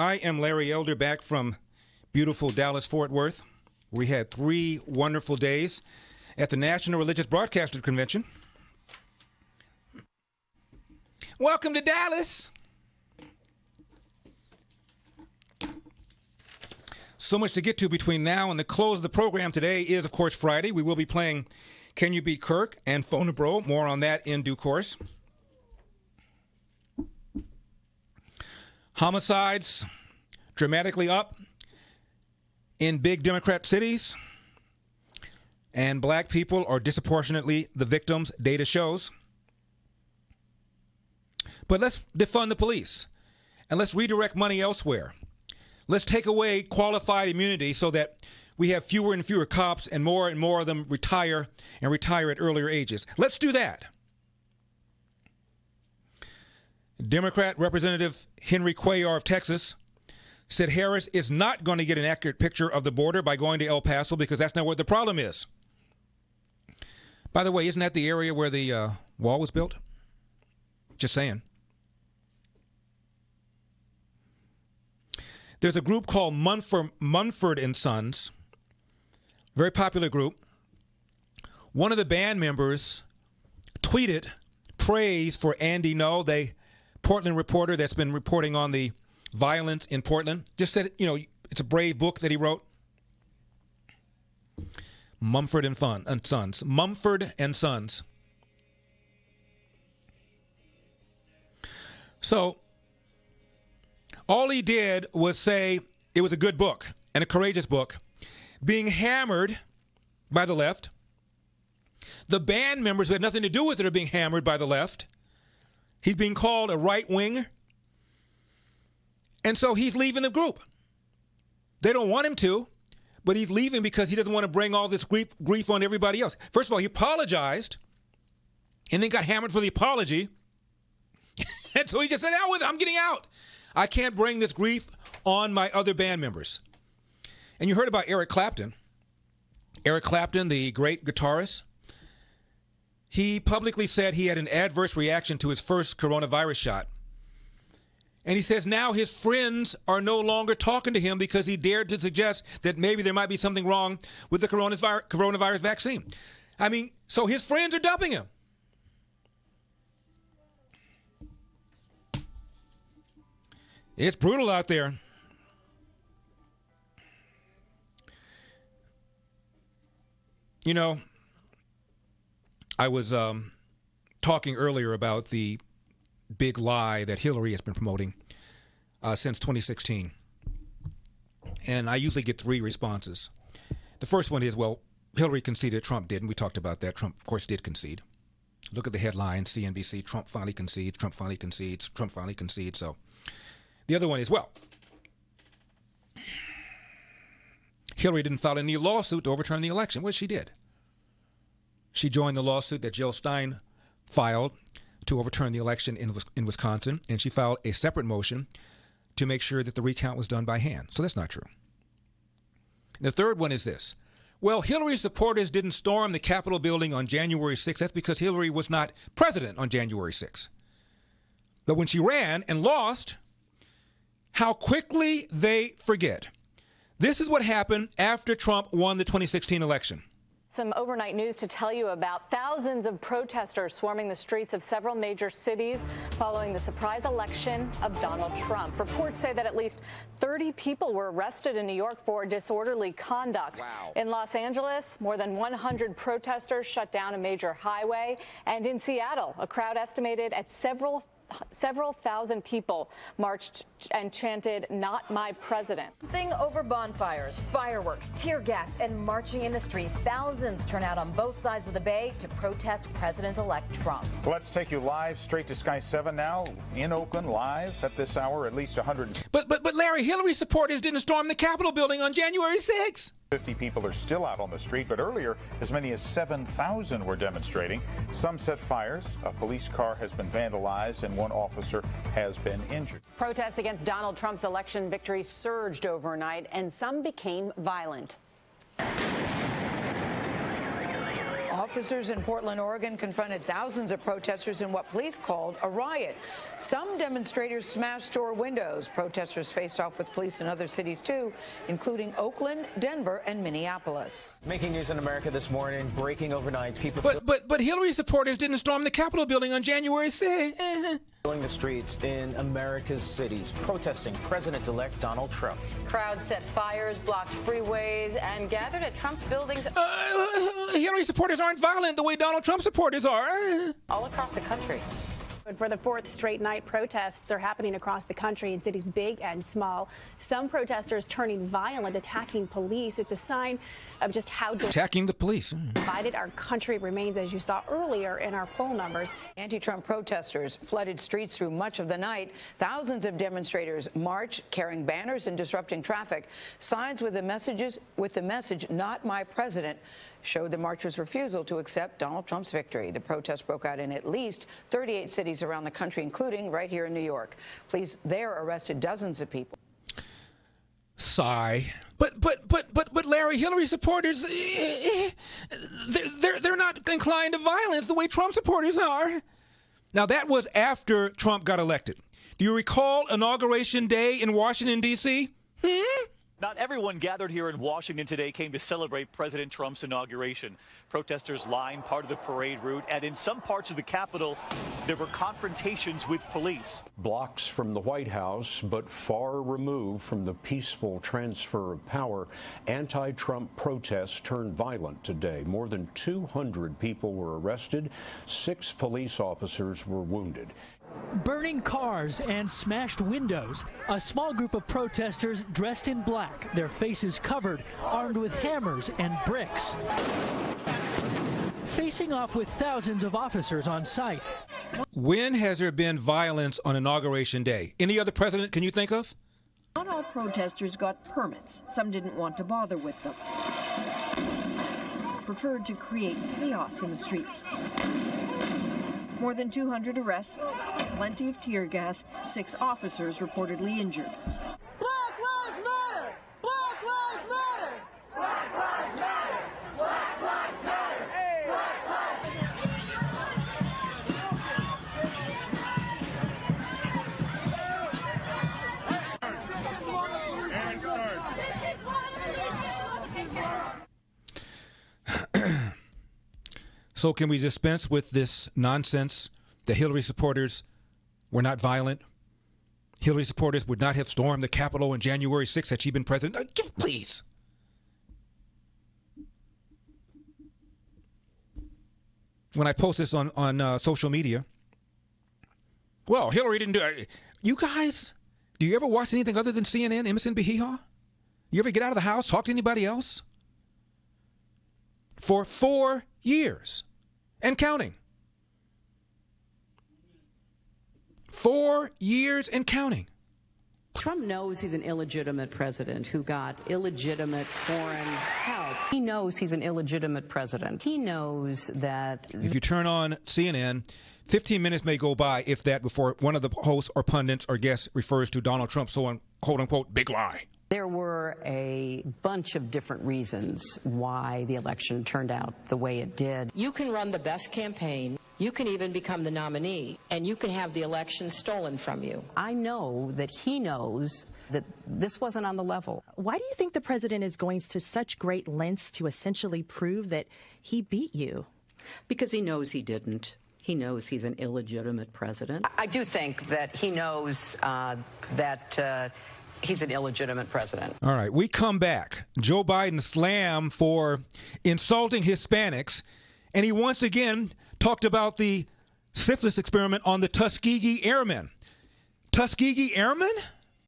I am Larry Elder, back from beautiful Dallas-Fort Worth. We had 3 wonderful days at the National Religious Broadcasters Convention. Welcome to Dallas. So much to get to between now and the close of the program. Today is, of course, Friday. We will be playing Can You Beat Kirk and Phone a Bro. More on that in due course. Homicides dramatically up in big Democrat cities, and black people are disproportionately the victims, data shows. But let's defund the police, and let's redirect money elsewhere. Let's take away qualified immunity so that we have fewer and fewer cops and more of them retire at earlier ages. Let's do that. Democrat Representative Henry Cuellar of Texas said Harris is not going to get an accurate picture of the border by going to El Paso because that's not where the problem is. By the way, isn't that the area where the wall was built? Just saying. There's a group called Mumford & Sons, very popular group. One of the band members tweeted praise for Andy Ngo, the Portland reporter that's been reporting on the violence in Portland. Just said, it's a brave book that he wrote. Mumford & Sons. Mumford & Sons. So all he did was say it was a good book and a courageous book, being hammered by the left. The band members who had nothing to do with it are being hammered by the left. He's being called a right-winger. And so he's leaving the group. They don't want him to, but he's leaving because he doesn't want to bring all this grief on everybody else. First of all, he apologized and then got hammered for the apology. And so he just said, hell with it, I'm getting out. I can't bring this grief on my other band members. And you heard about Eric Clapton. Eric Clapton, the great guitarist. He publicly said he had an adverse reaction to his first coronavirus shot. And he says now his friends are no longer talking to him because he dared to suggest that maybe there might be something wrong with the coronavirus vaccine. I mean, so his friends are dumping him. It's brutal out there. I was talking earlier about the big lie that Hillary has been promoting since 2016. And I usually get 3 responses. The first one is, well, Hillary conceded, Trump didn't. We talked about that. Trump, of course, did concede. Look at the headline, CNBC, Trump finally concedes, Trump finally concedes, Trump finally concedes. So the other one is, well, Hillary didn't file any lawsuit to overturn the election. Well, she did. She joined the lawsuit that Jill Stein filed to overturn the election in Wisconsin, and she filed a separate motion to make sure that the recount was done by hand. So that's not true. The third one is this. Well, Hillary's supporters didn't storm the Capitol building on January 6th. That's because Hillary was not president on January 6th. But when she ran and lost, how quickly they forget. This is what happened after Trump won the 2016 election. Some overnight news to tell you about. Thousands of protesters swarming the streets of several major cities following the surprise election of Donald Trump. Reports say that at least 30 people were arrested in New York for disorderly conduct. Wow. In Los Angeles, more than 100 protesters shut down a major highway. And in Seattle, a crowd estimated at several thousand people marched and chanted, "Not my president." Thing over bonfires, fireworks, tear gas, and marching in the street. Thousands turn out on both sides of the bay to protest President-elect Trump. Let's take you live straight to Sky 7 now in Oakland, live at this hour, at least 100. But Larry, Hillary supporters didn't storm the Capitol building on January 6th. 50 people are still out on the street, but earlier as many as 7,000 were demonstrating. Some set fires. A police car has been vandalized and one officer has been injured. Protests against Donald Trump's election victory surged overnight, and some became violent. Officers in Portland, Oregon confronted thousands of protesters in what police called a riot. Some demonstrators smashed store windows. Protesters faced off with police in other cities too, including Oakland, Denver, and Minneapolis. Making news in America this morning, breaking overnight. People But Hillary supporters didn't storm the Capitol building on January 6th. filling the streets in America's cities, protesting President-elect Donald Trump. Crowds set fires, blocked freeways, and gathered at Trump's buildings Hillary supporters aren't violent the way Donald Trump supporters are. all across the country. For the fourth straight night, protests are happening across the country in cities big and small. Some protesters turning violent, attacking police. It's a sign of just how Attacking the police. divided our country remains, as you saw earlier in our poll numbers. Anti-Trump protesters flooded streets through much of the night. Thousands of demonstrators marched, carrying banners and disrupting traffic. Signs with the message, "Not my president," showed the marchers' refusal to accept Donald Trump's victory. The protest broke out in at least 38 cities around the country, including right here in New York. Police there arrested dozens of people. Sigh. But Larry, Hillary supporters, they're not inclined to violence the way Trump supporters are. Now, that was after Trump got elected. Do you recall Inauguration Day in Washington, D.C.? Not everyone gathered here in Washington today came to celebrate President Trump's inauguration. Protesters lined part of the parade route, and in some parts of the Capitol, there were confrontations with police. Blocks from the White House, but far removed from the peaceful transfer of power, anti-Trump protests turned violent today. More than 200 people were arrested. 6 police officers were wounded. Burning cars and smashed windows. A small group of protesters dressed in black, their faces covered, armed with hammers and bricks, facing off with thousands of officers on site. When has there been violence on Inauguration Day? Any other president can you think of? Not all protesters got permits. Some didn't want to bother with them. Preferred to create chaos in the streets. More than 200 arrests, plenty of tear gas, 6 officers reportedly injured. Black Lives Matter! Black Lives Matter! Black Lives Matter! Black Lives Matter! Hey! Black lives. So can we dispense with this nonsense that Hillary supporters were not violent? Hillary supporters would not have stormed the Capitol on January 6th had she been president? Please. When I post this on social media, well, Hillary didn't do it. You guys, do you ever watch anything other than CNN, MSNBC? You ever get out of the house, talk to anybody else? For 4 years. And counting. 4 years and counting. Trump knows he's an illegitimate president who got illegitimate foreign help. He knows he's an illegitimate president. He knows that... If you turn on CNN, 15 minutes may go by, if that, before one of the hosts or pundits or guests refers to Donald Trump, so on, quote-unquote, big lie. There were a bunch of different reasons why the election turned out the way it did. You can run the best campaign, you can even become the nominee, and you can have the election stolen from you. I know that he knows that this wasn't on the level. Why do you think the president is going to such great lengths to essentially prove that he beat you? Because he knows he didn't. He knows he's an illegitimate president. I do think that he knows that he's an illegitimate president. All right, we come back. Joe Biden slammed for insulting Hispanics, and he once again talked about the syphilis experiment on the Tuskegee Airmen. Tuskegee Airmen?